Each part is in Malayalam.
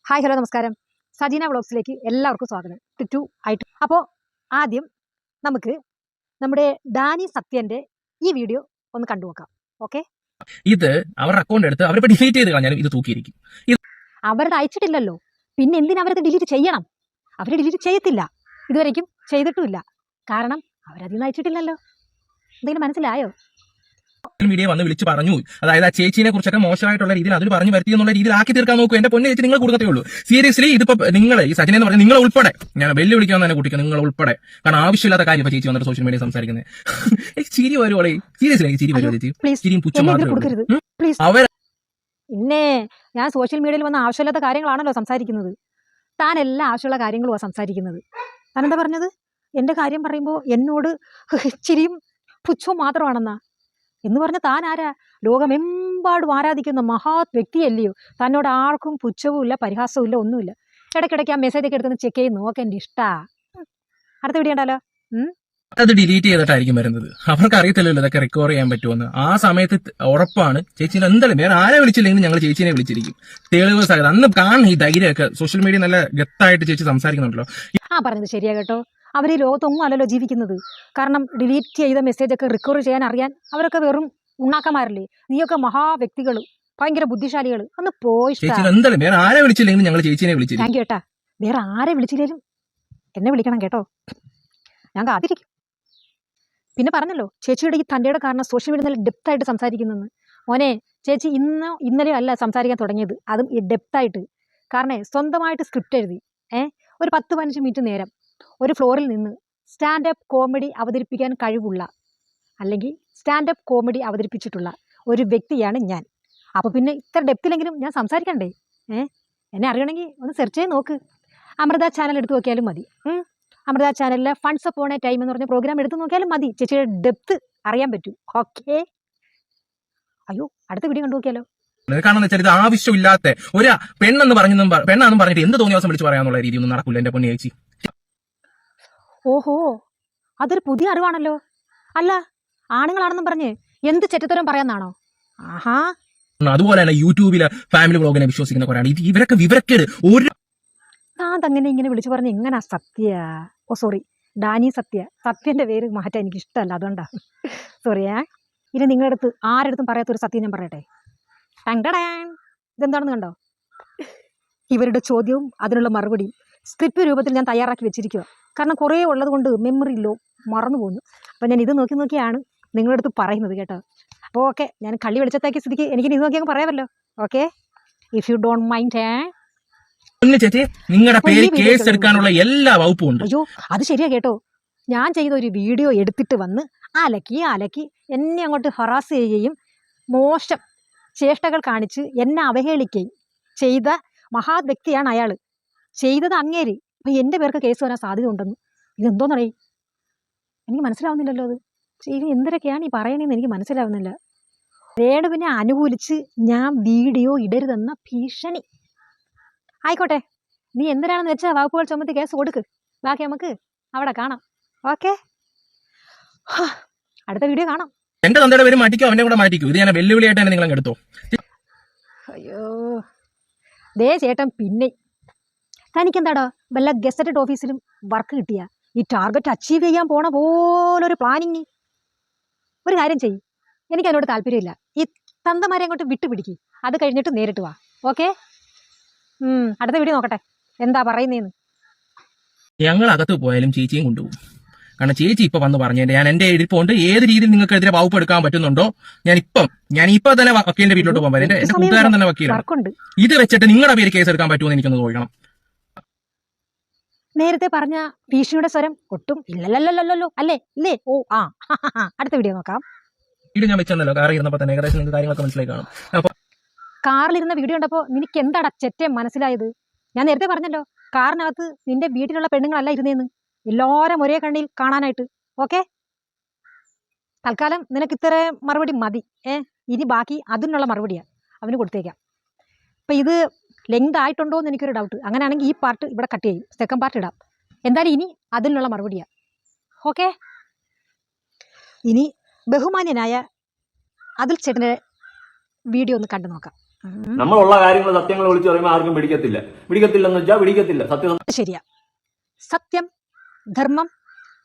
ഹായ് ഹലോ നമസ്കാരം. സജീന വ്ളോഗ്സിലേക്ക് എല്ലാവർക്കും സ്വാഗതം. ടു ആയിട്ട് അപ്പോൾ ആദ്യം നമുക്ക് നമ്മുടെ ഡാനി സത്യന്റെ ഈ വീഡിയോ ഒന്ന് കണ്ടു നോക്കാം. ഓക്കെ, ഇത് അവരുടെ അക്കൗണ്ട് എടുത്ത് അവരിപ്പോൾ ഡിലീറ്റ് ചെയ്ത് കളഞ്ഞാലും ഇത് തൂക്കിയിരിക്കും. അവരുടെ അയച്ചിട്ടില്ലല്ലോ, പിന്നെ എന്തിനാ അവരത് ഡിലീറ്റ് ചെയ്യണം? അവർ ഡിലീറ്റ് ചെയ്യത്തില്ല, ഇതുവരെയ്ക്കും ചെയ്തിട്ടുമില്ല. കാരണം അവരതിന്ന് അയച്ചിട്ടില്ലല്ലോ. എന്തെങ്കിലും മനസ്സിലായോ? മീഡിയ വന്ന് വിളിച്ച് പറഞ്ഞു, അതായത് ആ ചേച്ചിനെ കുറിച്ചൊക്കെ മോശമായിട്ടുള്ള രീതിയിൽ അതിൽ പറഞ്ഞു വരുത്തി എന്നുള്ള രീതിയിൽ ആക്കി തീർക്കാൻ നോക്കൂ. എന്റെ പൊന്നെ ചേച്ചി, നിങ്ങൾ കൊടുക്കത്തേ ഉള്ളൂ. സീരിയസ്ലി ഇതിപ്പോ നിങ്ങൾ ഈ സജിനെ എന്ന് പറഞ്ഞാൽ നിങ്ങൾ ഉൾപ്പെടെ, ഞാൻ വെല്ലുവിളിക്കാൻ തന്നെ കുട്ടിക്ക് നിങ്ങൾ ഉൾപ്പെടെ, കാരണം ആവശ്യമില്ലാത്ത കാര്യം ഇപ്പൊ ചേച്ചി വന്നിട്ട് സോഷ്യൽ മീഡിയ സംസാരിക്കുന്നത്. ചിരി വരുവോളെ, സീരിയസ്ലി എനിക്ക് ചിരി വരുമോ ചേച്ചി? ചിരിയും പുച്ഛം മാത്രമേ. അവർ പിന്നെ ഞാൻ സോഷ്യൽ മീഡിയയിൽ വന്ന ആവശ്യമില്ലാത്ത കാര്യങ്ങളാണല്ലോ സംസാരിക്കുന്നത്. താൻ എല്ലാ ആവശ്യമുള്ള കാര്യങ്ങളുമാണ് സംസാരിക്കുന്നത്. താൻ എന്താ പറഞ്ഞത്? എൻ്റെ കാര്യം പറയുമ്പോൾ എന്നോട് ചിരിയും പുച്ഛവും മാത്രമാണെന്നാ എന്ന് പറഞ്ഞ താൻ ആരാ? ലോകമെമ്പാടും ആരാധിക്കുന്ന മഹാത് വ്യക്തിയല്ലയോ? തന്നോട് ആർക്കും പുച്ഛവും ഇല്ല, പരിഹാസവും ഇല്ല, ഒന്നുമില്ല. ഇടയ്ക്കിടയ്ക്ക് ആ മെസ്സേജ് ഒക്കെ എടുത്തൊന്ന് ചെക്ക് ചെയ്ത് നോക്കാൻ എൻ്റെ ഇഷ്ടാ. അടുത്ത വീഡിയോ ഉണ്ടല്ലോ. അത് ഡിലീറ്റ് ചെയ്തിട്ടായിരിക്കും വരുന്നത്. അവർക്ക് അറിയത്തില്ലല്ലോ ഇതൊക്കെ റിക്കവർ ചെയ്യാൻ പറ്റുമെന്ന്. ആ സമയത്ത് ഉറപ്പാണ് ചേച്ചീനെ എന്തായാലും വേറെ ആരെ വിളിച്ചില്ലെങ്കിൽ ഞങ്ങൾ ചേച്ചീനെ വിളിച്ചിരിക്കും. തെളിവ് സഹിതം അന്ന് കാണുന്ന ഈ ധൈര്യമൊക്കെ സോഷ്യൽ മീഡിയ നല്ല ഗത്തായിട്ട് ചേച്ചി സംസാരിക്കുന്നുണ്ടല്ലോ. പറഞ്ഞത് ശരിയാ കേട്ടോ. അവർ ഈ ലോകത്തൊന്നും അല്ലല്ലോ ജീവിക്കുന്നത്. കാരണം ഡിലീറ്റ് ചെയ്ത മെസ്സേജൊക്കെ റിക്കവർ ചെയ്യാൻ അറിയാൻ അവരൊക്കെ വെറും ഉണ്ണാക്കന്മാരല്ലേ. നീയൊക്കെ മഹാവ്യക്തികൾ, ഭയങ്കര ബുദ്ധിശാലികൾ. ഒന്ന് പോയി. എന്തായാലും വേറെ ആരെ വിളിച്ചില്ലെങ്കിൽ ഞങ്ങൾ ചേച്ചീനെ വിളിച്ചിരിക്കും. താങ്ക് യു കേട്ടാ. വേറെ ആരെ വിളിച്ചില്ലേലും എന്നെ വിളിക്കണം കേട്ടോ, ഞാൻ കാത്തിരിക്കും. പിന്നെ പറഞ്ഞല്ലോ ചേച്ചിയുടെ ഈ തൻ്റെയുടെ കാരണം സോഷ്യൽ മീഡിയ നല്ല ഡെപ്തായിട്ട് സംസാരിക്കുന്നെന്ന്. മോനെ, ചേച്ചി ഇന്നലെയോ അല്ല സംസാരിക്കാൻ തുടങ്ങിയത്, അതും ഈ ഡെപ്തായിട്ട്. കാരണം സ്വന്തമായിട്ട് സ്ക്രിപ്റ്റ് എഴുതി ഒരു 10-15 മിനിറ്റ് നേരം ഒരു ഫ്ലോറിൽ നിന്ന് സ്റ്റാൻഡപ്പ് കോമഡി അവതരിപ്പിക്കാൻ കഴിവുള്ള, അല്ലെങ്കിൽ സ്റ്റാൻഡപ്പ് കോമഡി അവതരിപ്പിച്ചിട്ടുള്ള ഒരു വ്യക്തിയാണ് ഞാൻ. അപ്പോൾ പിന്നെ ഇത്ര ഡെപ്തിലെങ്കിലും ഞാൻ സംസാരിക്കണ്ടേ? എന്നെ അറിയണമെങ്കിൽ ഒന്ന് സെർച്ച് ചെയ്ത് നോക്ക്. അമൃത ചാനൽ എടുത്ത് നോക്കിയാലും മതി. അമൃത ചാനലിലെ ഫണ്ട്സ് അപ്പോൺ എ ടൈം എന്ന് പറഞ്ഞ പ്രോഗ്രാം എടുത്ത് നോക്കിയാലും മതി. ചേച്ചിയുടെ ഡെപ്ത് അറിയാൻ പറ്റും. ഓക്കെ, അയ്യോ അടുത്ത വീഡിയോ കണ്ടു നോക്കിയാലോ. കാരണം വെച്ചാൽ ഇത് ആവശ്യമില്ലാത്ത ഒരു പെണ്ണെന്ന് പറഞ്ഞിട്ട് എന്ത് തോന്നിയ ദിവസം വിളിച്ച് പറയാന്നുള്ള രീതി ഒന്നും നടക്കില്ല എന്റെ പൊന്നെ ചേച്ചി. ഓഹോ, അതൊരു പുതിയ അറിവാണല്ലോ. അല്ല, ആണുങ്ങളാണെന്നും പറഞ്ഞ് എന്ത് ചെറ്റത്തരം പറയാന്നാണോ? ആഹാ, അതുപോലെ തന്നെ യൂട്യൂബിലെ ഫാമിലി വ്ളോഗിനെ വിശ്വസിക്കുന്ന കുറേ ഇവരൊക്കെ വിവരക്കേട്. ഒരു താൻ തന്നെ ഇങ്ങനെ വിളിച്ചു പറഞ്ഞ് എങ്ങനെ സത്യ? ഓ സോറി, ഡാനി സത്യ. സത്യന്റെ പേര് മാറ്റാൻ എനിക്ക് ഇഷ്ടമല്ല, അതുകൊണ്ടാ സോറിയേ. ഇനി നിങ്ങളുടെ അടുത്ത് ആരടുത്തും പറയാത്തൊരു സത്യം ഞാൻ പറയട്ടെ. ഇതെന്താണെന്ന് കണ്ടോ? ഇവരുടെ ചോദ്യവും അതിനുള്ള മറുപടിയും സ്ക്രിപ്റ്റ് രൂപത്തിൽ ഞാൻ തയ്യാറാക്കി വെച്ചിരിക്കുക. കാരണം കുറേ ഉള്ളത് കൊണ്ട് മെമ്മറിയില്ലോ, മറന്നു പോകുന്നു. അപ്പം ഞാൻ ഇത് നോക്കിയാണ് നിങ്ങളുടെ അടുത്ത് പറയുന്നത് കേട്ടോ. അപ്പോൾ ഓക്കെ, ഞാൻ കള്ളി വെളിച്ചത്താക്കിയ സ്ഥിതിക്ക് എനിക്ക് ഇത് നോക്കി അങ്ങ് പറയാമല്ലോ. Okay, if you don't mind. നിങ്ങളുടെ പേര് കേസ് എടുക്കാനുള്ള എല്ലാ വകുപ്പും ഉണ്ട്. അയ്യോ, അത് ശരിയാ കേട്ടോ. ഞാൻ ചെയ്ത ഒരു വീഡിയോ എടുത്തിട്ട് വന്ന് അലക്കി എന്നെ അങ്ങോട്ട് ഹറാസ് ചെയ്യുകയും മോശം ചേഷ്ടകൾ കാണിച്ച് എന്നെ അവഹേളിക്കുകയും ചെയ്ത മഹാത് വ്യക്തിയാണ് അയാൾ. ചെയ്തത് അങ്ങേര്. അപ്പം എൻ്റെ പേർക്ക് കേസ് വരാൻ സാധ്യത ഉണ്ടെന്ന്. ഇതെന്തോന്നറിയ എനിക്ക് മനസ്സിലാവുന്നില്ലല്ലോ. അത് ഇനി എന്തൊക്കെയാണ് ഈ പറയണേന്ന് എനിക്ക് മനസ്സിലാവുന്നില്ല. രേണുവിനെ അനുകൂലിച്ച് ഞാൻ വീഡിയോ ഇടരുതെന്ന ഭീഷണി. ആയിക്കോട്ടെ, നീ എന്തിനാണെന്ന് വെച്ചാൽ വകുപ്പുകൾ ചുമത്തി കേസ് കൊടുക്ക്. ബാക്കി നമുക്ക് അവിടെ കാണാം. ഓക്കെ, അടുത്ത വീഡിയോ കാണാം. എന്റെ തന്തയുടെ പേര് മാറ്റിക്കോ, അവന്റെ കൂടെ മാറ്റിക്കോ. ഇത് ഞാൻ വെല്ലുവിളിയായിട്ടാണ് നിങ്ങൾ എടുത്തോ. അയ്യോ ദേ ചേട്ടൻ, പിന്നെ തനിക്കെന്താടോ വല്ല ഗസറ്റഡ് ഓഫീസിലും വർക്ക് കിട്ടിയ ഈ ടാർഗറ്റ് അച്ചീവ് ചെയ്യാൻ പോണ പോലൊരു പ്ലാനിങ്? ഒരു കാര്യം ചെയ്യും, എനിക്ക് അതിനോട് താല്പര്യമില്ല. ഈ തന്തമാരെ അങ്ങോട്ട് വിട്ടുപിടിക്കുക, അത് കഴിഞ്ഞിട്ട് നേരിട്ട് വാ. ഓക്കെ, അടുത്ത വീഡിയോ നോക്കട്ടെ എന്താ പറയുന്നേന്ന്. ഞങ്ങൾ അകത്ത് പോയാലും ചേച്ചിയും കൊണ്ടുപോകും. കാരണം ചേച്ചി ഇപ്പൊ വന്ന് പറഞ്ഞതിന്റെ ഞാൻ എന്റെ എഴുതിപ്പോണ്ട് ഏത് രീതിയിൽ നിങ്ങൾക്കെതിരെ വകുപ്പ് എടുക്കാൻ പറ്റുന്നുണ്ടോ ഞാൻ ഇപ്പൊ തന്നെ വക്കീലിന്റെ വീട്ടിലോട്ട് പോകാൻ പറ്റും. എന്റെ കൂട്ടുകാരൻ തന്നെ വക്കീലാണ്. ഇത് വെച്ചിട്ട് നിങ്ങളുടെ പേര് കേസ് എടുക്കാൻ പറ്റുമെന്ന് എനിക്കൊന്ന് ചോദിക്കണം. നേരത്തെ പറഞ്ഞ ഭീഷണിയുടെ സ്വരം ഒട്ടും ഇല്ലല്ലോ അല്ലേ? ഇല്ലേ? ഓ ആ, അടുത്ത വീഡിയോ നോക്കാം. വീഡിയോ ഞാൻ വെച്ചല്ലോ, കാറിൽ ഇരുന്നപ്പോ തന്നെ ഏകദേശം നിങ്ങൾക്ക് കാര്യങ്ങളൊക്കെ മനസ്സിലായി കാണും. അപ്പൊ കാറിലിരുന്ന വീഡിയോ ഉണ്ടപ്പോ നിനക്ക് എന്താടാ ചെറ്റേ മനസ്സിലായത്? ഞാൻ നേരത്തെ പറഞ്ഞല്ലോ, കാറിനകത്ത് നിന്റെ വീട്ടിലുള്ള പെണ്ണുങ്ങളല്ല ഇരുന്നേന്ന്, എല്ലാവരും ഒരേ കണ്ണിൽ കാണാനായിട്ട്. ഓക്കെ, തൽക്കാലം നിനക്ക് ഇത്ര മറുപടി മതി. ഇനി ബാക്കി അതിനുള്ള മറുപടിയാ അവന് കൊടുത്തേക്കാം. അപ്പം ഇത് ലെങ്ത് ആയിട്ടുണ്ടോ എന്ന് എനിക്കൊരു ഡൗട്ട്. അങ്ങനെയാണെങ്കിൽ ഈ പാർട്ട് ഇവിടെ കട്ട് ചെയ്യും, സെക്കൻഡ് പാർട്ട് ഇടാം. എന്തായാലും ഇനി അതിനുള്ള മറുപടിയാ. ഓക്കെ, ഇനി ബഹുമാന്യനായ അതുൽ ചേട്ടൻ്റെ വീഡിയോ ഒന്ന് കണ്ടു നോക്കാം. നമ്മളുള്ള കാര്യങ്ങൾ സത്യങ്ങൾ വിളിച്ചു പറയുമ്പോൾ ആർക്കും പിടിക്കത്തില്ലെന്ന് വെച്ചാൽ പിടിക്കത്തില്ല. ശരിയാ. സത്യം, ധർമ്മം,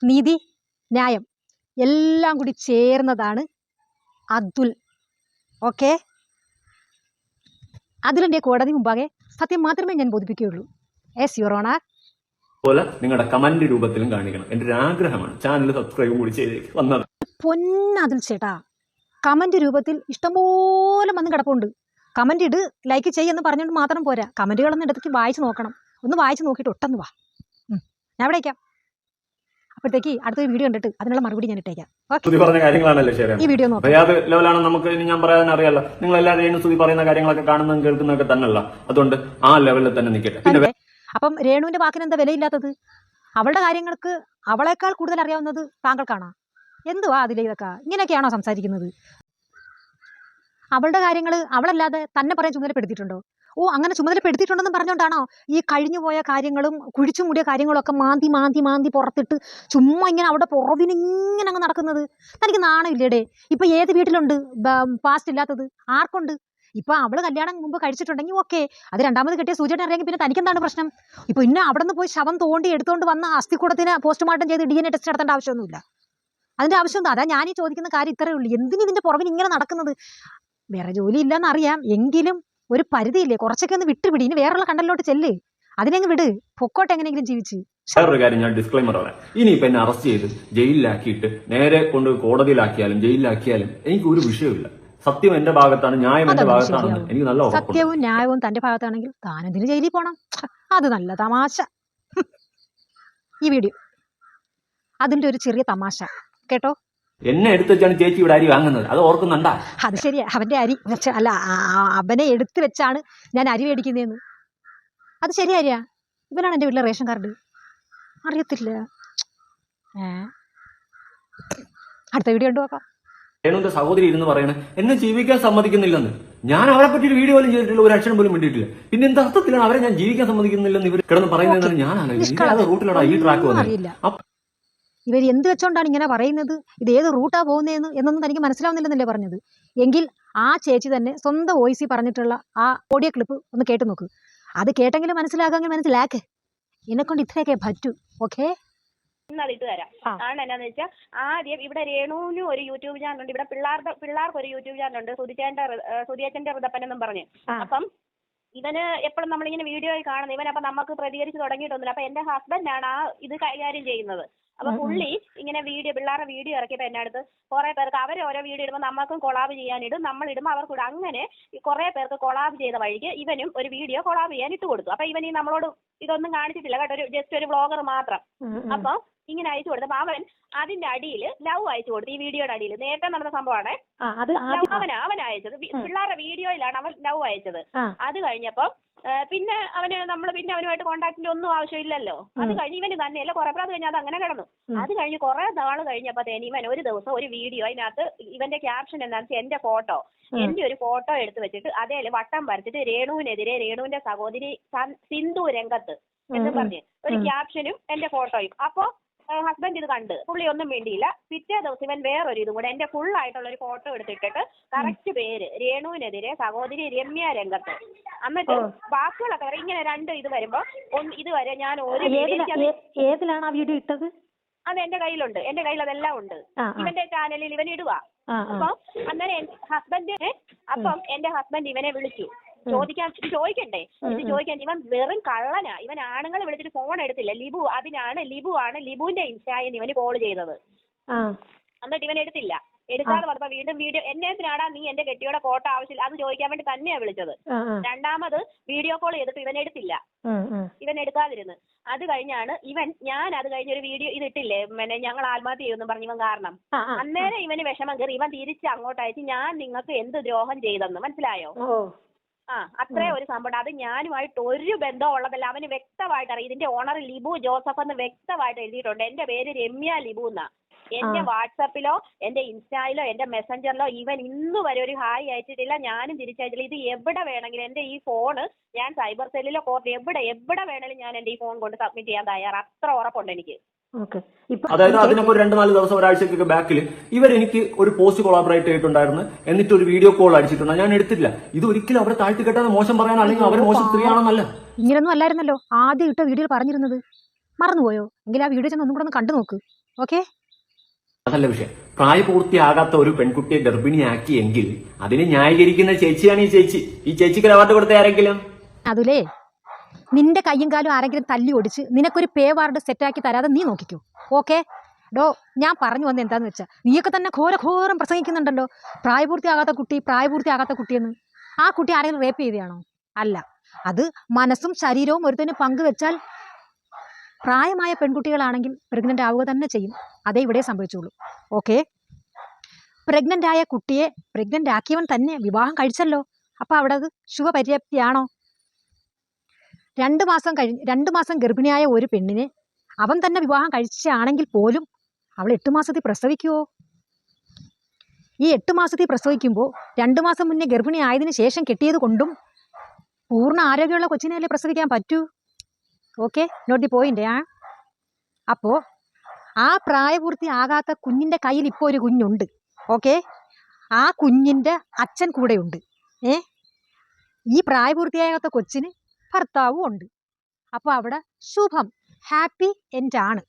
നീതി, ന്യായം എല്ലാം കൂടി ചേർന്നതാണ് അതുൽ. ഓക്കെ, അതുലിന്റെ കോടതി മുമ്പാകെ സത്യം മാത്രമേ ഞാൻ ബോധിപ്പിക്കുകയുള്ളൂ. Yes your honour. പോലെ നിങ്ങളുടെ കമന്റ് രൂപത്തിലും കാണിക്കണം. എന്റെ ഒരു ആഗ്രഹമാണ്. ചാനൽ സബ്സ്ക്രൈബ് കൂടി ചെയ്തേക്ക് വന്നത്. പൊന്നതുൽ ചേട്ടാ, കമന്റ് രൂപത്തിൽ ഇഷ്ടംപോലെ വന്ന് കിടപ്പുണ്ട്. കമന്റ് ഇട്, ലൈക്ക് ചെയ്യെന്ന് പറഞ്ഞുകൊണ്ട് മാത്രം പോരാ, കമന്റുകളൊന്നും ഇടത്തേക്ക് വായിച്ചു നോക്കണം. ഒന്ന് വായിച്ചു നോക്കിയിട്ട് ഒട്ടെന്ന് വാ, ഞാൻ ഇവിടെ അയക്കാം. അപ്പോഴത്തേക്ക് അടുത്ത വീഡിയോ കണ്ടിട്ട് അതിനുള്ള മറുപടി ഞാൻ ഇട്ടേക്കാം. സുധി പറഞ്ഞ കാര്യങ്ങളാണല്ലേ ശരി. ഈ വീഡിയോ ഏത് ലെവലാണ് നമുക്ക് ഇനി ഞാൻ പറയാൻ അറിയാലോ. നിങ്ങൾ എല്ലാവരും സുധി പറയുന്ന കാര്യങ്ങളൊക്കെ കാണുന്നതും കേൾക്കുന്നതൊക്കെ തന്നെയല്ല. അതുകൊണ്ട് ആ ലെവലിൽ തന്നെ നിൽക്കട്ടെ. പിന്നെ അപ്പം രേണുവിന്റെ വാക്കിന് എന്താ വിലയില്ലാത്തത്? അവളുടെ കാര്യങ്ങൾക്ക് അവളെക്കാൾ കൂടുതൽ അറിയാവുന്നത് താങ്കൾക്കാണോ? എന്തുവാ അതിലെ ഇതൊക്കെ? ഇങ്ങനെയൊക്കെയാണോ സംസാരിക്കുന്നത്? അവളുടെ കാര്യങ്ങൾ അവളല്ലാതെ തന്നെ പറയാൻ ചുമതലപ്പെടുത്തിയിട്ടുണ്ടോ? ഓ, അങ്ങനെ ചുമതലപ്പെടുത്തിയിട്ടുണ്ടെന്ന് പറഞ്ഞുകൊണ്ടാണോ ഈ കഴിഞ്ഞുപോയ കാര്യങ്ങളും കുഴിച്ചു മൂടിയ കാര്യങ്ങളും ഒക്കെ മാന്തി പുറത്തിട്ട് ചുമ്മാ ഇങ്ങനെ അവിടെ പുറവിന് ഇങ്ങനെ അങ്ങ് നടക്കുന്നത്? തനിക്ക് നാണമില്ലേടേ? ഇപ്പൊ ഏത് വീട്ടിലുണ്ട് പാസ്റ്റ് ഇല്ലാത്തത്? ആർക്കുണ്ട്? ഇപ്പൊ അവള് കല്യാണം മുമ്പ് കഴിച്ചിട്ടുണ്ടെങ്കിൽ ഓക്കെ, അത് രണ്ടാമത് കെട്ടിയ സൂചന അറിയാമെങ്കിൽ പിന്നെ തനിക്കെന്താണ് പ്രശ്നം? ഇപ്പൊ ഇന്നെ അവിടെ നിന്ന് പോയി ശവം തോണ്ടി എടുത്തുകൊണ്ട് വന്ന അസ്ഥിക്കൂടത്തിന് പോസ്റ്റ്മോർട്ടം ചെയ്ത് DNA ടെസ്റ്റ് നടത്തേണ്ട ആവശ്യമൊന്നുമില്ല. അതിന്റെ ആവശ്യമൊന്നും അതാ ഞാൻ ഈ ചോദിക്കുന്ന കാര്യം ഇത്രയേ ഉള്ളൂ. എന്തിന് ഇതിന്റെ പുറകിൽ ഇങ്ങനെ നടക്കുന്നത്? വേറെ ജോലി ഇല്ലെന്ന് അറിയാം, എങ്കിലും ഒരു പരിധിയില്ലേ? കുറച്ചൊക്കെ ഒന്ന് വിട്ടുപിടി. ഇനി വേറെയുള്ള കണ്ടലിലോട്ട് ചെല്ല്, അതിനെങ്ങ് വിട്, പൊക്കോട്ടെ എങ്ങനെയെങ്കിലും ജീവിച്ച്. വേറൊരു കാര്യം ഞാൻ ഡിസ്ക്ലൈമർ പറയാം. ഇനിയിപ്പൊ എന്നെ അറസ്റ്റ് ചെയ്ത് ജയിലിലാക്കിയിട്ട് നേരെ കൊണ്ട് കോടതിയിലാക്കിയാലും ജയിലിലാക്കിയാലും എനിക്ക് ഒരു വിഷയമില്ല. സത്യം എന്റെ ഭാഗത്താണ്, ന്യായം എന്റെ ഭാഗത്താണെന്ന് എനിക്ക് നല്ല ഉറപ്പുണ്ട്. സത്യവും ന്യായവും തന്റെ ഭാഗത്താണെങ്കിൽ താനെന്തിന് ജയിലിൽ പോണം? അത് നല്ല തമാശ. ഈ വീഡിയോ അതിന്റെ ഒരു ചെറിയ തമാശ കേട്ടോ. എന്നെ എടുത്തു വെച്ചാണ് ചേച്ചി ഇവിടെ അരി വാങ്ങുന്നത്, അത് ഓർക്കുന്നുണ്ടാ? അത് ശരിയാ, അവന്റെ അരി അല്ല, അവനെ എടുത്തു വെച്ചാണ് ഞാൻ അരി മേടിക്കുന്നതെന്ന്. അത് ശരിയാ. ഇവനാണ് എന്റെ വീട്ടിലെ റേഷൻ കാർഡ്. അറിയത്തില്ല. അടുത്ത വീഡിയോ ഉണ്ട് നോക്കാം. രേണുവിന്റെ സഹോദരി ഇരുന്ന് പറയണേ എന്നെ ജീവിക്കാൻ സമ്മതിക്കുന്നില്ലെന്ന്. ഞാൻ അവരെ പറ്റി ഒരു വീഡിയോ പോലും ചെയ്തിട്ടില്ല, ഒരു അക്ഷരം പോലും വേണ്ടിയിട്ടില്ല. പിന്നെ എന്താ അർത്ഥത്തിലാണ് അവരെ ഞാൻ ജീവിക്കാൻ സമ്മതിക്കുന്നില്ലെന്ന് ഇവർ കിടന്ന് പറയുന്നതെന്നാണ് ഞാൻ ആലോചിക്കുന്നത്. റൂട്ടിലൂടെ ഈ ട്രാക്ക് വന്നത്. ഇവർ എന്ത് വെച്ചോണ്ടാണ് ഇങ്ങനെ പറയുന്നത്? ഇത് ഏത് റൂട്ടാ പോകുന്നതെന്ന് എന്നൊന്നും തനിക്ക് മനസ്സിലാവുന്നില്ലെന്നല്ലേ പറഞ്ഞത്? എങ്കിൽ ആ ചേച്ചി തന്നെ സ്വന്തം വോയിസിൽ പറഞ്ഞിട്ടുള്ള ആ ഓഡിയോ ക്ലിപ്പ് ഒന്ന് കേട്ടു നോക്ക്. അത് കേട്ടെങ്കിലും മനസ്സിലാകാമെങ്കിൽ മനസ്സിലാക്ക്. എന്നെക്കൊണ്ട് ഇത്രയൊക്കെ പറ്റൂ. ഓക്കെ, ഇട്ട് തരാം. ആണ് എന്നാന്ന് വെച്ചാൽ ആദ്യം ഇവിടെ രേണുവിനും ഒരു യൂട്യൂബ് ചാനലുണ്ട്, ഇവിടെ പിള്ളേർക്ക് ഒരു യൂട്യൂബ് ചാനലുണ്ട്, സുധിയേച്ചന്റെ ഋതപ്പൻ എന്നും പറഞ്ഞ്. അപ്പം ഇവന് എപ്പോഴും നമ്മളിങ്ങനെ വീഡിയോയിൽ കാണുന്നത് ഇവൻ. അപ്പൊ നമുക്ക് പ്രതികരിച്ച് തുടങ്ങിയിട്ടൊന്നുമില്ല. അപ്പൊ എന്റെ ഹസ്ബൻഡാണ് ആ ഇത് കൈകാര്യം ചെയ്യുന്നത്. അപ്പൊ പുള്ളി ഇങ്ങനെ പിള്ളേരുടെ വീഡിയോ ഇറക്കിയപ്പോ എന്നെ അടുത്ത് കുറെ പേർക്ക് അവർ ഓരോ വീഡിയോ ഇടുമ്പോൾ നമുക്കും കൊളാബ് ചെയ്യാനിടും, നമ്മൾ ഇടുമ്പോൾ അവർക്കിടും. അങ്ങനെ കുറെ പേർക്ക് കൊളാബ് ചെയ്ത വഴിക്ക് ഇവനും ഒരു വീഡിയോ കൊളാബ് ചെയ്യാൻ ഇട്ട് കൊടുത്തു. അപ്പൊ ഇവൻ നമ്മളോട് ഇതൊന്നും കാണിച്ചിട്ടില്ല കേട്ടോ, ജസ്റ്റ് ഒരു വ്ളോഗർ മാത്രം. അപ്പൊ ഇങ്ങനെ അയച്ചു കൊടുത്തപ്പോ അവൻ അതിന്റെ അടിയിൽ ലവ് അയച്ചു കൊടുത്തു. ഈ വീഡിയോയുടെ അടിയിൽ നേരത്തെ നടന്ന സംഭവമാണ്. അവൻ അയച്ചത് പിള്ളേരുടെ വീഡിയോയിലാണ് അവൻ ലവ് അയച്ചത്. അത് കഴിഞ്ഞപ്പോ പിന്നെ അവനുമായിട്ട് കോണ്ടാക്ടിന്റെ ഒന്നും ആവശ്യമില്ലല്ലോ. അത് കഴിഞ്ഞ് ഇവന് തന്നെയല്ല കുറെ പ്രാവശ്യം കഴിഞ്ഞാൽ അത് അങ്ങനെ കിടന്നു. അത് കഴിഞ്ഞ് കുറെ നാള് കഴിഞ്ഞപ്പോഴത്തേന് ഇവൻ ഒരു ദിവസം ഒരു വീഡിയോ, അതിനകത്ത് ഇവന്റെ ക്യാപ്ഷൻ എന്താണെന്ന് വെച്ചാൽ എന്റെ ഒരു ഫോട്ടോ എടുത്ത് വെച്ചിട്ട് അതേല് വട്ടം വരച്ചിട്ട് രേണുവിനെതിരെ രേണുവിന്റെ സഹോദരി സിന്ധു രംഗത്ത് എന്ന് പറഞ്ഞ് ഒരു ക്യാപ്ഷനും എന്റെ ഫോട്ടോയും. അപ്പൊ ഹസ്ബൻഡ് ഇത് കണ്ട് പുള്ളി ഒന്നും വേണ്ടിയില്ല. പിറ്റേ ദിവസം ഇവൻ വേറൊരു ഇതും കൂടെ എന്റെ ഫുൾ ആയിട്ടുള്ള ഒരു ഫോട്ടോ എടുത്തിട്ടിട്ട് കറക്റ്റ് പേര് രേണുവിനെതിരെ സഹോദരി രമ്യ രംഗത്ത്. എന്നിട്ട് ബാക്കികളൊക്കെ വരെ ഇങ്ങനെ രണ്ട് ഇത് വരുമ്പോ ഇതുവരെ ഞാൻ ഏതിലാണ് ആ വീഡിയോ ഇട്ടത്? അത് എന്റെ കയ്യിലുണ്ട്, എന്റെ കയ്യിൽ അതെല്ലാം ഉണ്ട്. ഇവന്റെ ചാനലിൽ ഇവൻ ഇടുക. അപ്പം അന്നേരം എന്റെ ഹസ്ബൻഡ് ഇവനെ വിളിച്ചു ചോദിക്കണ്ടേ ഇത് ചോദിക്കാൻ. ഇവൻ വെറും കള്ളനാ. ഇവൻ ആണുങ്ങളെ വിളിച്ചിട്ട് ഫോൺ എടുത്തില്ല. ലിബുവിന്റെ ഇൻസ്റ്റായിൽ ഇവന് കോൾ ചെയ്തത്. എന്നിട്ട് ഇവൻ എടുത്തില്ല. എടുക്കാതെ പറഞ്ഞപ്പോ വീണ്ടും വീഡിയോ എന്തിനാടാ നീ എന്റെ കെട്ടിയുടെ ഫോട്ടോ ആവശ്യമില്ല അത് ചോദിക്കാൻ വേണ്ടി തന്നെയാ വിളിച്ചത്. രണ്ടാമത് വീഡിയോ കോൾ ചെയ്തിട്ട് ഇവൻ എടുത്തില്ല, ഇവൻ എടുക്കാതിരുന്ന്. അത് കഴിഞ്ഞാണ് ഞാൻ അത് കഴിഞ്ഞൊരു വീഡിയോ ഇതിട്ടില്ലേ, ഞങ്ങൾ ആത്മഹത്യ ചെയ്യുമെന്ന് പറഞ്ഞു ഇവൻ കാരണം. അന്നേരം ഇവന് വിഷമം കയറി. ഇവൻ തിരിച്ച് അങ്ങോട്ട് അയച്ച് ഞാൻ നിങ്ങൾക്ക് എന്ത് ദ്രോഹം ചെയ്തെന്ന് മനസ്സിലായോ? അത്രേ ഒരു സംഭവം. അത് ഞാനുമായിട്ട് ഒരു ബന്ധവും ഉള്ളതല്ല. അവന് വ്യക്തമായിട്ട് അറിയാം. ഇതിന്റെ ഓണർ ലിബു ജോസഫ് എന്ന് വ്യക്തമായിട്ട് എഴുതിയിട്ടുണ്ട്. എന്റെ പേര് രമ്യ ലിബു എന്നാ. എന്റെ വാട്സാപ്പിലോ എന്റെ ഇൻസ്റ്റായിലോ എന്റെ മെസ്സഞ്ചറിലോ ഇവൻ ഇന്ന് വരെ ഒരു ഹായ് അയച്ചിട്ടില്ല, ഞാനും തിരിച്ചയച്ചില്ല. ഇത് എവിടെ വേണമെങ്കിലും എന്റെ ഈ ഫോണ് ഞാൻ സൈബർ സെല്ലിലോ കോർട്ട് എവിടെ വേണമെങ്കിലും ഞാൻ എന്റെ ഈ ഫോൺ കൊണ്ട് സബ്മിറ്റ് ചെയ്യാൻ തയ്യാറാ. അത്ര ഉറപ്പുണ്ട് എനിക്ക്. ഓക്കെ. ഇപ്പൊ അതായത് അതിനൊക്കെ ഒരു 2-4 ദിവസം ഒരാഴ്ചക്കൊക്കെ ബാക്കിൽ എനിക്ക് ഒരു പോസ്റ്റ് കൊളാബറേറ്റ് ചെയ്തിട്ടുണ്ടായിരുന്നു, എന്നിട്ട് ഒരു വീഡിയോ കോൾ അടിച്ചിട്ടുണ്ട്, ഞാൻ എടുത്തില്ല. ഇത് ഒരിക്കലും അവരെ താഴ്ത്തി കെട്ടാതെ മോശം പറയാൻ അല്ലെങ്കിൽ അവർ മോശം സ്ത്രീയാണെന്നല്ല. ഇങ്ങനൊന്നും അല്ലായിരുന്നല്ലോ ആദ്യം ഇട്ട വീഡിയോയിൽ പറഞ്ഞിരുന്നത്. മറന്നുപോയോ? എങ്കിൽ ആ വീഡിയോ ചെന്ന് ഒന്നും കൂടെ ഒന്ന് കണ്ടു നോക്ക്. ഓക്കെ. അതല്ല വിഷയം. പ്രായപൂർത്തിയാകാത്ത ഒരു പെൺകുട്ടിയെ ഗർഭിണിയാക്കിയെങ്കിൽ അതിനെ ന്യായീകരിക്കുന്ന ചേച്ചിയാണ് ഈ ചേച്ചി. ഈ ചേച്ചിക്ക് അവാർഡ് കൊടുത്ത ആരെങ്കിലും? അതിലേ നിന്റെ കയ്യും കാലും ആരെങ്കിലും തല്ലി ഒടിച്ച് നിനക്കൊരു പേ വാർഡ് സെറ്റാക്കി തരാതെ നീ നോക്കിക്കോ. ഓക്കെ ഡോ, ഞാൻ പറഞ്ഞു വന്നത് എന്താന്ന് വെച്ചാൽ നീയൊക്കെ തന്നെ ഘോരം പ്രസംഗിക്കുന്നുണ്ടല്ലോ, പ്രായപൂർത്തിയാകാത്ത കുട്ടിയെന്ന്. ആ കുട്ടി ആരെങ്കിലും റേപ്പ് ചെയ്തതാണോ? അല്ല. അത് മനസ്സും ശരീരവും ഒരുത്തന് പങ്കുവെച്ചാൽ പ്രായമായ പെൺകുട്ടികളാണെങ്കിൽ പ്രഗ്നന്റ് ആവുക തന്നെ ചെയ്യും. അതേ ഇവിടെ സംഭവിച്ചുള്ളൂ. ഓക്കെ. പ്രഗ്നന്റ് ആയ കുട്ടിയെ പ്രഗ്നന്റ് ആക്കിയവൻ തന്നെ വിവാഹം കഴിച്ചല്ലോ. അപ്പൊ അവിടെ അത് ശുഭപര്യാപ്തിയാണോ? 2 മാസം ഗർഭിണിയായ ഒരു പെണ്ണിനെ അവൻ തന്നെ വിവാഹം കഴിച്ചാണെങ്കിൽ പോലും അവൾ 8 മാസത്തിൽ പ്രസവിക്കുമോ? ഈ 8 മാസത്തിൽ പ്രസവിക്കുമ്പോൾ 2 മാസം മുന്നേ ഗർഭിണി ആയതിനു ശേഷം കെട്ടിയത് കൊണ്ടും പൂർണ്ണ ആരോഗ്യമുള്ള കൊച്ചിനെയല്ലേ പ്രസവിക്കാൻ പറ്റൂ. Okay, not the point. അപ്പോൾ ആ പ്രായപൂർത്തിയാകാത്ത കുഞ്ഞിൻ്റെ കയ്യിൽ ഇപ്പോൾ ഒരു കുഞ്ഞുണ്ട്. ഓക്കെ, ആ കുഞ്ഞിൻ്റെ അച്ഛൻ കൂടെയുണ്ട്. ഈ പ്രായപൂർത്തിയാകാത്ത കൊച്ചിന് ഭർത്താവും ഉണ്ട്. അപ്പോൾ അവിടെ ശുഭം, ഹാപ്പി എൻഡ് ആണ്.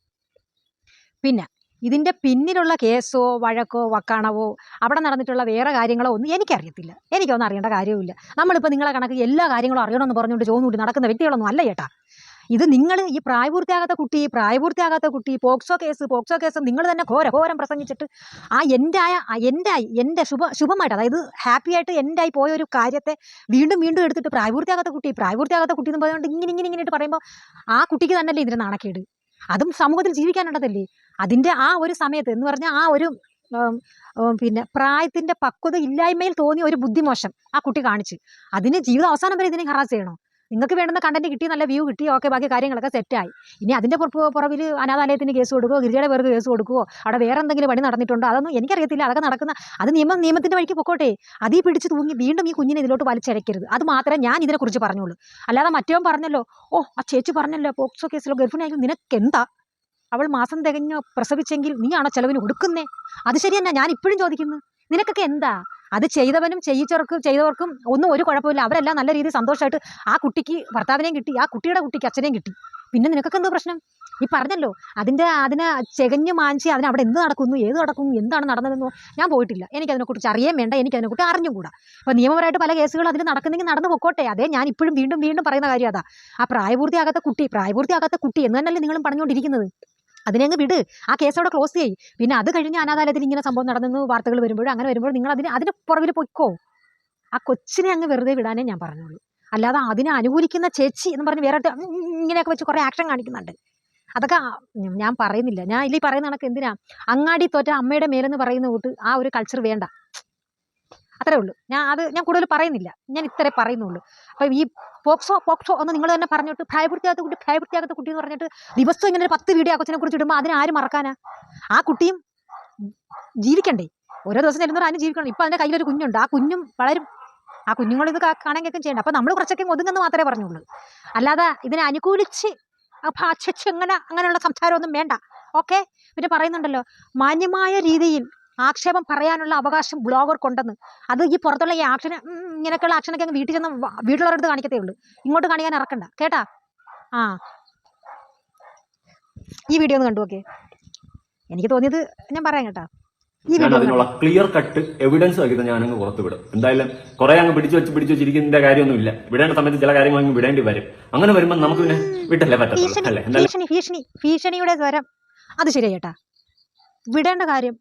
പിന്നെ ഇതിൻ്റെ പിന്നിലുള്ള കേസോ വഴക്കോ വക്കാണവോ അവിടെ നടന്നിട്ടുള്ള വേറെ കാര്യങ്ങളോ ഒന്നും എനിക്കറിയത്തില്ല. എനിക്കൊന്നും അറിയേണ്ട കാര്യവുമില്ല. നമ്മളിപ്പോൾ നിങ്ങളെ കണക്ക് എല്ലാ കാര്യങ്ങളും അറിയണമെന്ന് പറഞ്ഞുകൊണ്ട് ചോദിച്ചുകൊണ്ട് നടക്കുന്ന വ്യക്തികളൊന്നും അല്ല ചേട്ടാ. ഇത് നിങ്ങൾ ഈ പ്രായപൂർത്തിയാകാത്ത കുട്ടി പോക്സോ കേസ് നിങ്ങൾ തന്നെ ഘോരം പ്രസംഗിച്ചിട്ട് എൻ്റെ ശുഭമായിട്ട്, അതായത് ഹാപ്പി ആയിട്ട് എൻഡായി പോയ ഒരു കാര്യത്തെ വീണ്ടും എടുത്തിട്ട് പ്രായപൂർത്തിയാകാത്ത കുട്ടി എന്ന് പറഞ്ഞുകൊണ്ട് ഇങ്ങനെ പറയുമ്പോൾ ആ കുട്ടിക്ക് തന്നെയല്ലേ ഇതിൻ്റെ നാണക്കേട്. അതും സമൂഹത്തിൽ ജീവിക്കാനുള്ളതല്ലേ. അതിൻ്റെ ആ ഒരു സമയത്ത് എന്ന് പറഞ്ഞാൽ ആ ഒരു പിന്നെ പ്രായത്തിൻ്റെ പക്വത ഇല്ലായ്മയിൽ തോന്നിയ ഒരു ബുദ്ധിമോശം ആ കുട്ടി കാണിച്ച് അതിന് ജീവിതം അവസാനം വരെ ഇതിനെ ഹറാസ് ചെയ്യണോ? നിങ്ങൾക്ക് വേണ്ടുന്ന കണ്ടന്റ് കിട്ടി, നല്ല വ്യൂ കിട്ടി, ഓക്കെ, ബാക്കി കാര്യങ്ങളൊക്കെ സെറ്റായി. ഇനി അതിൻ്റെ പുറവിൽ അനാഥാലയത്തിന് കേസ് കൊടുക്കുമോ, ഗിരിജയുടെ പേർക്ക് കേസ് കൊടുക്കുമോ, അവിടെ വേറെ എന്തെങ്കിലും പണി നടന്നിട്ടുണ്ടോ, അതൊന്നും എനിക്കറിയത്തില്ല. അതൊക്കെ നടക്കുന്ന അത് നിയമത്തിൻ്റെ വഴിക്ക് പൊക്കോട്ടെ. അതീ പിടിച്ച് തൂങ്ങി വീണ്ടും ഈ കുഞ്ഞിനെ ഇതിലോട്ട് വലിച്ചരയ്ക്കരുത്. അത് മാത്രമേ ഞാൻ ഇതിനെക്കുറിച്ച് പറഞ്ഞുള്ളൂ. അല്ലാതെ മറ്റവൻ പറഞ്ഞല്ലോ, ആ ചേച്ചി പറഞ്ഞല്ലോ പോക്സോ കേസിലോ ഗർഭിണിയായാലും നിനക്കെന്താ? അവൾ മാസം തികഞ്ഞോ പ്രസവിച്ചെങ്കിൽ നീയാണോ ചെലവിന് കൊടുക്കുന്നേ? അത് ശരി തന്നെ. ഞാൻ ഇപ്പോഴും ചോദിക്കുന്നു, നിനക്കൊക്കെ എന്താ? അത് ചെയ്തവനും ചെയ്തവർക്കും ഒന്നും ഒരു കുഴപ്പമില്ല. അവരെല്ലാം നല്ല രീതിയിൽ സന്തോഷമായിട്ട് ആ കുട്ടിക്ക് ഭർത്താവിനെയും കിട്ടി, ആ കുട്ടിയുടെ കുട്ടിക്ക് അച്ഛനെയും കിട്ടി. പിന്നെ നിനക്കൊക്കെ എന്തോ പ്രശ്നം? ഈ പറഞ്ഞല്ലോ അതിനെ ചെകഞ്ഞു മാഞ്ചി അതിനവിടെ എന്ത് നടക്കുന്നു, ഏത് നടക്കുന്നു, എന്താണ് നടന്നതെന്നോ ഞാൻ പോയിട്ടില്ല. എനിക്കതിനെക്കുറിച്ച് അറിയാൻ വേണ്ട, എനിക്കതിനെക്കുറിച്ച് അറിഞ്ഞുകൂടാ. അപ്പോൾ നിയമപരമായിട്ട് പല കേസുകൾ അതിൽ നടക്കുന്നെങ്കിൽ നടന്നു പൊക്കോട്ടെ. അതേ ഞാൻ ഇപ്പോഴും വീണ്ടും പറയുന്ന കാര്യം അതാ. ആ പ്രായപൂർത്തിയാകാത്ത കുട്ടി എന്ന് തന്നെയല്ലേ നിങ്ങളും പറഞ്ഞുകൊണ്ടിരിക്കുന്നത്. അതിനെ അങ്ങ് വിട്. ആ കേസ് അവിടെ ക്ലോസ് ചെയ്യും. പിന്നെ അത് കഴിഞ്ഞ് അനാഥാലയത്തിൽ ഇങ്ങനെ സംഭവം നടന്നു വാർത്തകൾ വരുമ്പോഴും അങ്ങനെ വരുമ്പോൾ നിങ്ങൾ അതിന് പുറകിൽ പൊയ്ക്കോ. ആ കൊച്ചിനെ അങ്ങ് വെറുതെ വിടാനേ ഞാൻ പറഞ്ഞുള്ളൂ. അല്ലാതെ അതിനെ അനുകൂലിക്കുന്ന ചേച്ചി എന്ന് പറഞ്ഞ് വേറെ ഇങ്ങനെയൊക്കെ വെച്ച് കുറേ ആക്ഷൻ കാണിക്കുന്നുണ്ട്. അതൊക്കെ ഞാൻ പറയുന്നില്ല. ഞാൻ ഇല്ല പറയുന്ന കണക്ക് എന്തിനാ അങ്ങാടി തോറ്റ അമ്മയുടെ മേലെന്ന് പറയുന്ന കൂട്ട് ആ ഒരു കൾച്ചർ വേണ്ട. അത്രേ ഉള്ളൂ. ഞാൻ കൂടുതൽ പറയുന്നില്ല. ഞാൻ ഇത്രേ പറയുന്നുള്ളൂ. അപ്പം ഈ പോക്സോ എന്ന് നിങ്ങൾ തന്നെ പറഞ്ഞിട്ട് പ്രായപൂർത്തിയാകാത്ത കുട്ടി എന്ന് പറഞ്ഞിട്ട് ദിവസവും ഇങ്ങനെ ഒരു 10 വീഡിയോ ആ കൊച്ചിനെ കുറിച്ച് ഇടുമ്പോൾ അതിനാരും മറക്കാനാ? ആ കുട്ടിയും ജീവിക്കണ്ടേ? ഓരോ ദിവസം ചെല്ലുന്നവർ അതിന് ജീവിക്കണം. ഇപ്പം അതിൻ്റെ കയ്യിലൊരു കുഞ്ഞുണ്ട്. ആ കുഞ്ഞും വളരും. ആ കുഞ്ഞുങ്ങൾ ഇത് കാണാൻ കേൾക്കും ചെയ്യണ്ട. അപ്പം നമ്മൾ കുറച്ചൊക്കെ ഒതുങ്ങുന്ന മാത്രമേ പറഞ്ഞുള്ളൂ. അല്ലാതെ ഇതിനെ അനുകൂലിച്ച് അങ്ങനെയുള്ള സംസാരമൊന്നും വേണ്ട. ഓക്കെ. പിന്നെ പറയുന്നുണ്ടല്ലോ മാന്യമായ രീതിയിൽ ആക്ഷേപം പറയാനുള്ള അവകാശം ബ്ലോഗർക്കുണ്ടെന്ന്. അത് ഈ പുറത്തുള്ള ഈ ആക്ഷന് ഇങ്ങനെയൊക്കെയുള്ള ആക്ഷനൊക്കെ അങ്ങ് വീട്ടിൽ ചെന്ന് വീട്ടിലുള്ളവരടുത്ത് കാണിക്കത്തേ ഉള്ളൂ. ഇങ്ങോട്ട് കാണിക്കാൻ ഇറക്കണ്ട കേട്ടാ. ഈ വീഡിയോ ഒന്ന് കണ്ടു നോക്കേ. എനിക്ക് തോന്നിയത് ഞാൻ പറയാം കേട്ടാ. ഞാൻ അതിനുള്ള ക്ലിയർ കട്ട് എവിഡൻസ് സഹിതം ഞാനങ്ങ് പുറത്തു വിടും. എന്തായാലും കുറെ അങ്ങ് പിടിച്ചു വെച്ചിരിക്കുന്നതിന്റെ കാര്യമൊന്നുമില്ല. വിടേണ്ട സമയത്ത് ചില കാര്യങ്ങൾ അങ്ങ് വിടേണ്ടി വരും. അങ്ങനെ വരുമ്പോൾ നമുക്ക് പിന്നെ വിട്ടല്ലേ പറ്റത്തുള്ളൂ അല്ലേ? ഭീഷണിയുടെ സ്വരം അത് ശരിയാ ചേട്ടാ. വിടേണ്ട കാര്യം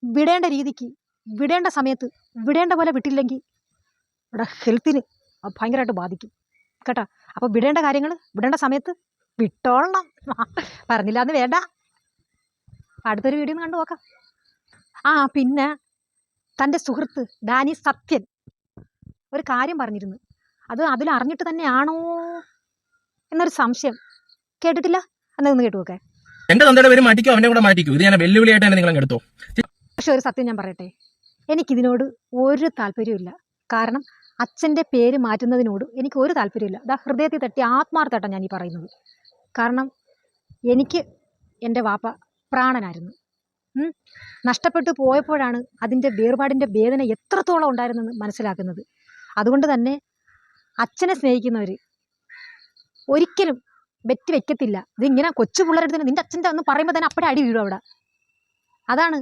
വിടേണ്ട രീതിക്ക് വിടേണ്ട സമയത്ത് വിടേണ്ട പോലെ വിട്ടില്ലെങ്കിൽ ഇവിടെ ഹെൽത്തിന് ഭയങ്കരമായിട്ട് ബാധിക്കും കേട്ടോ. അപ്പോൾ വിടേണ്ട കാര്യങ്ങൾ വിടേണ്ട സമയത്ത് വിട്ടോളണം. പറഞ്ഞില്ല എന്ന് വേണ്ട. അടുത്തൊരു വീഡിയോ കണ്ടു നോക്കാം. പിന്നെ തൻ്റെ സുഹൃത്ത് ഡാനി സത്യൻ ഒരു കാര്യം പറഞ്ഞിരുന്നു. അത് അതിലറിഞ്ഞിട്ട് തന്നെയാണോ എന്നൊരു സംശയം. കേട്ടിട്ടില്ല? എന്നൊന്ന് കേട്ടു നോക്കേ. എന്റെ തന്തയുടെ പേര് മാറ്റിക്കോ, അവന്റെ കൂടെ മാറ്റിക്കോ. ഇത് ഞാൻ വെല്ലുവിളിയായിട്ട് തന്നെ നിങ്ങൾ എടുത്തോ. പക്ഷെ ഒരു സത്യം ഞാൻ പറയട്ടെ, എനിക്കിതിനോട് ഒരു താല്പര്യമില്ല. കാരണം അച്ഛൻ്റെ പേര് മാറ്റുന്നതിനോട് എനിക്ക് ഒരു താല്പര്യമില്ല. ഹൃദയത്തിൽ തട്ടി ആത്മാർത്ഥമായിട്ടാണ് ഞാൻ ഈ പറയുന്നത്. കാരണം എനിക്ക് എൻ്റെ വാപ്പ പ്രാണനായിരുന്നു. നഷ്ടപ്പെട്ടു പോയപ്പോഴാണ് അതിൻ്റെ വേർപാടിൻ്റെ വേദന എത്രത്തോളം ഉണ്ടായിരുന്നെന്ന് മനസ്സിലാക്കുന്നത്. അതുകൊണ്ട് തന്നെ അച്ഛനെ സ്നേഹിക്കുന്നവർ ഒരിക്കലും വെറ്റി വെക്കത്തില്ല. ഇതിങ്ങനെ കൊച്ചു പിള്ളേരെടുത്ത് നിൻ്റെ അച്ഛൻ്റെ ഒന്ന് പറയുമ്പോൾ തന്നെ അപ്പോഴേ അടി വീഴും അവിടെ. അതാണ്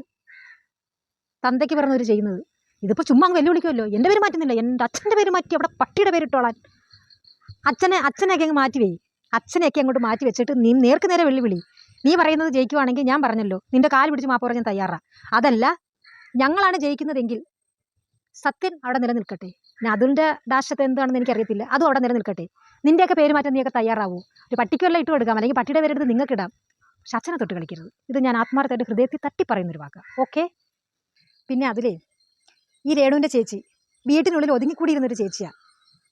തന്തയ്ക്ക് പറഞ്ഞവർ ചെയ്യുന്നത്. ഇതിപ്പോൾ ചുമ്മാ അങ്ങ് വെല്ലുവിളിക്കുമല്ലോ. എൻ്റെ പേര് മാറ്റുന്നില്ല, എൻ്റെ അച്ഛൻ്റെ പേര് മാറ്റി അവിടെ പട്ടിയുടെ പേരിട്ടോളാൻ. അച്ഛനെയൊക്കെ അങ്ങ് മാറ്റി വെയ്. അച്ഛനെയൊക്കെ അങ്ങോട്ട് മാറ്റി വെച്ചിട്ട് നീ നേർക്ക് നേരെ വെല്ലുവിളി. നീ പറയുന്നത് ജയിക്കുവാണെങ്കിൽ ഞാൻ പറഞ്ഞല്ലോ നിൻ്റെ കാല് പിടിച്ച് മാപ്പ് പറഞ്ഞാൽ തയ്യാറാണ്. അതല്ല ഞങ്ങളാണ് ജയിക്കുന്നതെങ്കിൽ സത്യൻ അവിടെ നിലനിൽക്കട്ടെ. ഞാൻ അതിൻ്റെ ഡാഷത്തെ എന്താണെന്ന് എനിക്കറിയത്തില്ല, അതും അവിടെ നിലനിൽക്കട്ടെ. നിൻ്റെയൊക്കെ പേര് മാറ്റാൻ നീയൊക്കെ തയ്യാറാവൂ. ഒരു പട്ടിക്കുമെല്ലാം ഇട്ട് കൊടുക്കാം, അല്ലെങ്കിൽ പട്ടിയുടെ പേരെടുത്ത് നിങ്ങൾക്ക് ഇടാം. പക്ഷെ അച്ഛനെ തൊട്ട് കളിക്കരുത്. ഇത് ഞാൻ ആത്മാർത്ഥമായിട്ട് ഹൃദയത്തിൽ തട്ടി പറയുന്നൊരു വാക്കാണ്. ഓക്കെ. പിന്നെ അതിലേ ഈ രേണുവിൻ്റെ ചേച്ചി വീട്ടിനുള്ളിൽ ഒതുങ്ങിക്കൂടിയിരുന്നൊരു ചേച്ചിയാണ്.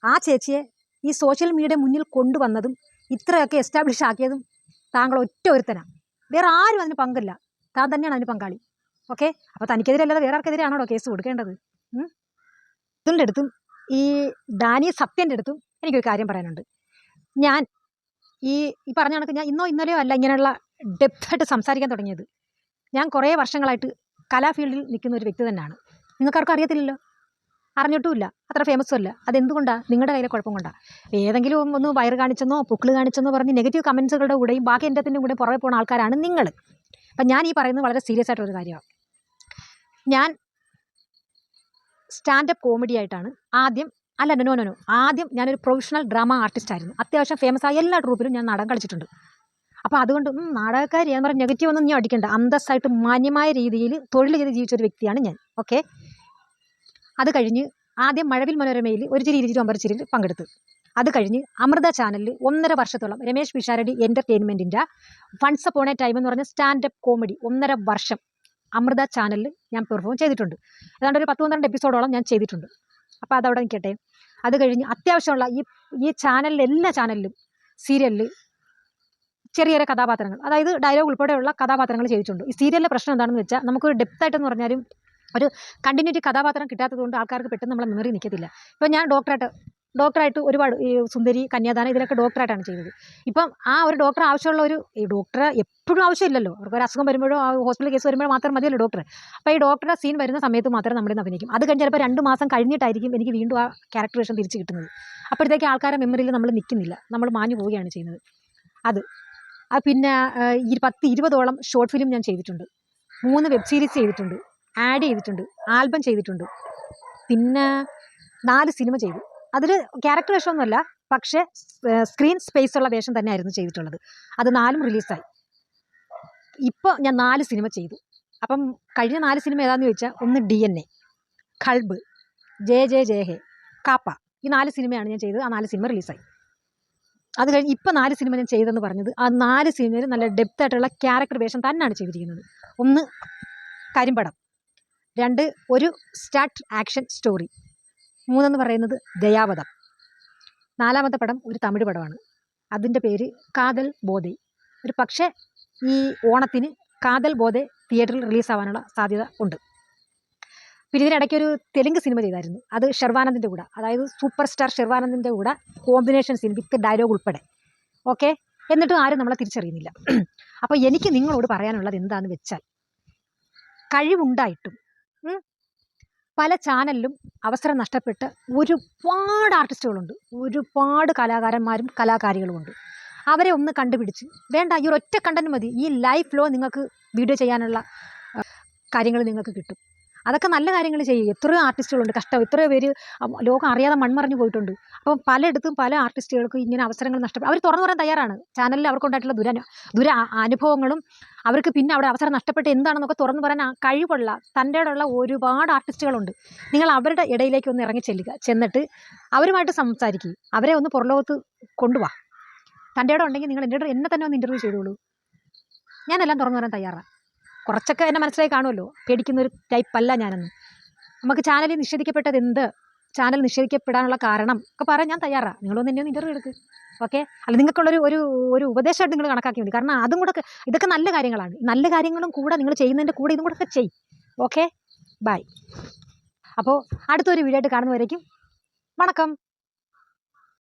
ആ ചേച്ചിയെ ഈ സോഷ്യൽ മീഡിയ മുന്നിൽ കൊണ്ടുവന്നതും ഇത്രയൊക്കെ എസ്റ്റാബ്ലിഷ് ആക്കിയതും താങ്കൾ ഒറ്റ ഒരുത്തനാണ്. വേറെ ആരും അതിന് പങ്കില്ല, താൻ തന്നെയാണ് അതിന് പങ്കാളി. ഓക്കെ. അപ്പോൾ തനിക്കെതിരെ അല്ലാതെ വേറെ ആർക്കെതിരെയാണോ കേസ് കൊടുക്കേണ്ടത്? ഇതിൻ്റെ അടുത്തും ഈ ഡാനി സത്യൻ്റെ അടുത്തും എനിക്കൊരു കാര്യം പറയാനുണ്ട്. ഞാൻ ഈ പറഞ്ഞ കണക്ക് ഞാൻ ഇന്നോ ഇന്നലെയോ അല്ല ഇങ്ങനെയുള്ള ഡെപ്തായിട്ട് സംസാരിക്കാൻ തുടങ്ങിയത്. ഞാൻ കുറേ വർഷങ്ങളായിട്ട് കലാ ഫീൽഡിൽ നിൽക്കുന്ന ഒരു വ്യക്തി തന്നെയാണ്. നിങ്ങൾക്കാർക്കും അറിയത്തില്ലല്ലോ, അറിഞ്ഞിട്ടുമില്ല, അത്ര ഫേമസും അല്ല. അതെന്തുകൊണ്ടാണ്? നിങ്ങളുടെ കയ്യിലെ കുഴപ്പം കൊണ്ടാണ്. ഏതെങ്കിലും ഒന്ന് വയറ് കാണിച്ചെന്നോ പൊക്കിൾ കാണിച്ചെന്നോ പറഞ്ഞ് നെഗറ്റീവ് കമൻസുകളുടെ കൂടെയും ബാക്കി എൻ്റെ കൂടെ പുറകെ പോകുന്ന ആൾക്കാരാണ് നിങ്ങൾ. അപ്പം ഞാൻ ഈ പറയുന്നത് വളരെ സീരിയസ് ആയിട്ടൊരു കാര്യമാണ്. ഞാൻ സ്റ്റാൻഡപ്പ് കോമഡി ആയിട്ടാണ് ആദ്യം ഞാനൊരു പ്രൊഫഷണൽ ഡ്രാമ ആർട്ടിസ്റ്റ് ആയിരുന്നു. അത്യാവശ്യം ഫേമസ് ആയ എല്ലാ ട്രൂപ്പിലും ഞാൻ നാടകം കളിച്ചിട്ടുണ്ട്. അപ്പോൾ അതുകൊണ്ട് നാടകക്കാരി എന്ന് പറഞ്ഞാൽ നെഗറ്റീവ് ഒന്നും ഞാൻ അടിക്കണ്ട. അന്തസ്സായിട്ട് മാന്യമായ രീതിയിൽ തൊഴിൽ ചെയ്ത് ജീവിച്ചൊരു വ്യക്തിയാണ് ഞാൻ. ഓക്കെ. അത് കഴിഞ്ഞ് ആദ്യം മഴവിൽ മനോരമയിൽ ഒരു ചിരി 29 ചിരിയിൽ പങ്കെടുത്തു. അത് കഴിഞ്ഞ് അമൃത ചാനലിൽ 1.5 വർഷത്തോളം രമേശ് പിഷാരടി എൻ്റർടൈൻമെൻറ്റിൻ്റെ വൺസ് അപ്പോൺ എ ടൈം എന്ന് പറഞ്ഞ സ്റ്റാൻഡപ്പ് കോമഡി 1.5 വർഷം അമൃത ചാനലിൽ ഞാൻ പെർഫോം ചെയ്തിട്ടുണ്ട്. ഏതാണ്ട് ഒരു 10-12 എപ്പിസോഡോളം ഞാൻ ചെയ്തിട്ടുണ്ട്. അപ്പോൾ അതവിടെ നിൽക്കട്ടെ. അത് കഴിഞ്ഞ് അത്യാവശ്യമുള്ള ഈ ചാനലിൽ എല്ലാ ചാനലിലും സീരിയലിൽ ചെറിയ ചെറിയ കഥാപാത്രങ്ങൾ, അതായത് ഡയലോഗ് ഉൾപ്പെടെയുള്ള കഥാപാത്രങ്ങൾ ചെയ്തിട്ടുണ്ട്. ഈ സീരിയലിലെ പ്രശ്നം എന്താണെന്ന് വെച്ചാൽ നമുക്കൊരു ഡെപ്തായിട്ടെന്ന് പറഞ്ഞാലും ഒരു കണ്ടിന്യൂറ്റി കഥാപാത്രം കിട്ടാത്തതുകൊണ്ട് ആൾക്കാർക്ക് പെട്ടെന്ന് നമ്മളെ മെമ്മറി നിൽക്കത്തില്ല. ഇപ്പം ഞാൻ ഡോക്ടറായിട്ട് ഒരുപാട് ഈ സുന്ദരി, കന്യാദാനം ഇതിലൊക്കെ ഡോക്ടറായിട്ടാണ് ചെയ്തത്. ഇപ്പം ആ ഒരു ഡോക്ടർ ആവശ്യമുള്ള ഈ ഡോക്ടറെ എപ്പോഴും ആവശ്യമില്ലല്ലോ. അവർക്ക് ഒരു അസുഖം വരുമ്പോഴോ ഹോസ്പിറ്റൽ കേസ് വരുമ്പോഴോ മാത്രം മതിയല്ലോ ഡോക്ടർ. അപ്പോൾ ഈ ഡോക്ടറുടെ സീൻ വരുന്ന സമയത്ത് മാത്രമേ നമ്മളിന്ന് അഭിനയിക്കും. അത് കഴിഞ്ഞ് ചിലപ്പോൾ 2 മാസം കഴിഞ്ഞിട്ടായിരിക്കും എനിക്ക് വീണ്ടും ആ ക്യാരക്ടറേഷൻ തിരിച്ച് കിട്ടുന്നത്. അപ്പോഴത്തേക്ക് ആൾക്കാരുടെ മെമ്മറിയിൽ നമ്മൾ നിൽക്കുന്നില്ല, നമ്മൾ മാഞ്ഞു പോവുകയാണ് ചെയ്യുന്നത്. പിന്നെ 10-20ഓളം ഷോർട്ട് ഫിലിം ഞാൻ ചെയ്തിട്ടുണ്ട്. 3 വെബ് സീരീസ് ചെയ്തിട്ടുണ്ട്, ആഡ് ചെയ്തിട്ടുണ്ട്, ആൽബം ചെയ്തിട്ടുണ്ട്, പിന്നെ 4 സിനിമ ചെയ്തു. അതിൽ ക്യാരക്ടർ വേഷമൊന്നുമല്ല, പക്ഷേ സ്ക്രീൻ സ്പേസ് ഉള്ള വേഷം തന്നെയായിരുന്നു ചെയ്തിട്ടുള്ളത്. അത് 4ഉം റിലീസായി. ഇപ്പോൾ ഞാൻ 4 സിനിമ ചെയ്തു. അപ്പം കഴിഞ്ഞ 4 സിനിമ ഏതാണെന്ന് ചോദിച്ചാൽ, ഒന്ന് DNA, ഖൾബ്, ജയ ഹേ, കാപ്പ. ഈ 4 സിനിമയാണ് ഞാൻ ചെയ്തത്. ആ 4 സിനിമ റിലീസായി. അത് കഴിഞ്ഞ് ഇപ്പോൾ 4 സിനിമ ഞാൻ ചെയ്തെന്ന് പറഞ്ഞത് ആ 4 സിനിമയിൽ നല്ല ഡെപ്തായിട്ടുള്ള ക്യാരക്ടർ വേഷം തന്നെയാണ് ചെയ്തിരിക്കുന്നത്. ഒന്ന് കരിമ്പടം, 2 ഒരു സ്റ്റാർട്ട് ആക്ഷൻ സ്റ്റോറി, 3 പറയുന്നത് ദയാവധം, 4ാമത്തെ പടം ഒരു തമിഴ് പടമാണ്. അതിൻ്റെ പേര് കാതൽ ബോധെ. ഒരു പക്ഷേ ഈ ഓണത്തിന് കാതൽ ബോധെ തിയേറ്ററിൽ റിലീസാവാനുള്ള സാധ്യത ഉണ്ട്. പിന്നെ ഇതിനിടയ്ക്കൊരു തെലുങ്ക് സിനിമ ചെയ്തായിരുന്നു. അത് ഷെർവാനന്ദിൻ്റെ കൂടെ, അതായത് സൂപ്പർ സ്റ്റാർ ഷെർവാനന്ദിൻ്റെ കൂടെ കോമ്പിനേഷൻ സീൻ വിത്ത് ഡയലോഗ് ഉൾപ്പെടെ. ഓക്കെ. എന്നിട്ടും ആരും നമ്മളെ തിരിച്ചറിയുന്നില്ല. അപ്പോൾ എനിക്ക് നിങ്ങളോട് പറയാനുള്ളത് എന്താണെന്ന് വെച്ചാൽ, കഴിവുണ്ടായിട്ടും പല ചാനലിലും അവസരം നഷ്ടപ്പെട്ട് ഒരുപാട് ആർട്ടിസ്റ്റുകളുണ്ട്, ഒരുപാട് കലാകാരന്മാരും കലാകാരികളുമുണ്ട്. അവരെ ഒന്ന് കണ്ടുപിടിച്ച്, വേണ്ട ഈ ഒരൊറ്റ കണ്ടന്റ് മതി, ഈ ലൈഫിലോ നിങ്ങൾക്ക് വീഡിയോ ചെയ്യാനുള്ള കാര്യങ്ങൾ നിങ്ങൾക്ക് കിട്ടും. അതൊക്കെ നല്ല കാര്യങ്ങൾ ചെയ്യും. എത്രയോ ആർട്ടിസ്റ്റുകളുണ്ട്, എത്രയോ പേര് ലോകം അറിയാതെ മൺമറഞ്ഞു പോയിട്ടുണ്ട്. അപ്പം പലയിടത്തും പല ആർട്ടിസ്റ്റുകൾക്കും ഇങ്ങനെ അവസരങ്ങൾ നഷ്ടപ്പെടും. അവർ തുറന്നു പറയാൻ തയ്യാറാണ്. ചാനലിൽ അവർക്കുണ്ടായിട്ടുള്ള അനുഭവങ്ങളും അവർക്ക് പിന്നെ അവിടെ അവസരം നഷ്ടപ്പെട്ട് എന്താണെന്നൊക്കെ തുറന്നു പറയാൻ കഴിവുള്ള തൻ്റെയുള്ള ഒരുപാട് ആർട്ടിസ്റ്റുകളുണ്ട്. നിങ്ങൾ അവരുടെ ഇടയിലേക്ക് ഒന്ന് ഇറങ്ങി ചെന്നിട്ട് അവരുമായിട്ട് സംസാരിക്കുക, അവരെ ഒന്ന് പുറലോകത്ത് കൊണ്ടുപോവാ. തൻ്റെ ഇടം ഉണ്ടെങ്കിൽ നിങ്ങൾ എന്നെ തന്നെ ഒന്ന് ഇൻ്റർവ്യൂ ചെയ്തോളൂ. ഞാനെല്ലാം തുറന്നു പറയാൻ തയ്യാറാണ്. കുറച്ചൊക്കെ എന്നെ മനസ്സിലായി കാണുമല്ലോ, പേടിക്കുന്നൊരു ടൈപ്പല്ല ഞാനെന്ന്. നമുക്ക് ചാനലിൽ നിഷേധിക്കപ്പെട്ടത് എന്ത്, ചാനൽ നിഷേധിക്കപ്പെടാനുള്ള കാരണം ഒക്കെ പറയാൻ ഞാൻ തയ്യാറാണ്. നിങ്ങളൊന്ന് എന്നെ ഒന്ന് ഇൻ്റർവ്യൂ എടുക്കുക. ഓക്കെ. അല്ല, നിങ്ങൾക്കുള്ളൊരു ഒരു ഉപദേശമായിട്ട് നിങ്ങൾ കണക്കാക്കി മതി. കാരണം അതും കൂടെ ഇതൊക്കെ നല്ല കാര്യങ്ങളാണ്. നല്ല കാര്യങ്ങളും കൂടെ നിങ്ങൾ ചെയ്യുന്നതിൻ്റെ കൂടെ ഇതും കൂടെ ഒക്കെ ചെയ്യും. ഓക്കെ. ബൈ. അപ്പോൾ അടുത്തൊരു വീഡിയോ ആയിട്ട് കാണുന്നവരേക്കും വണക്കം.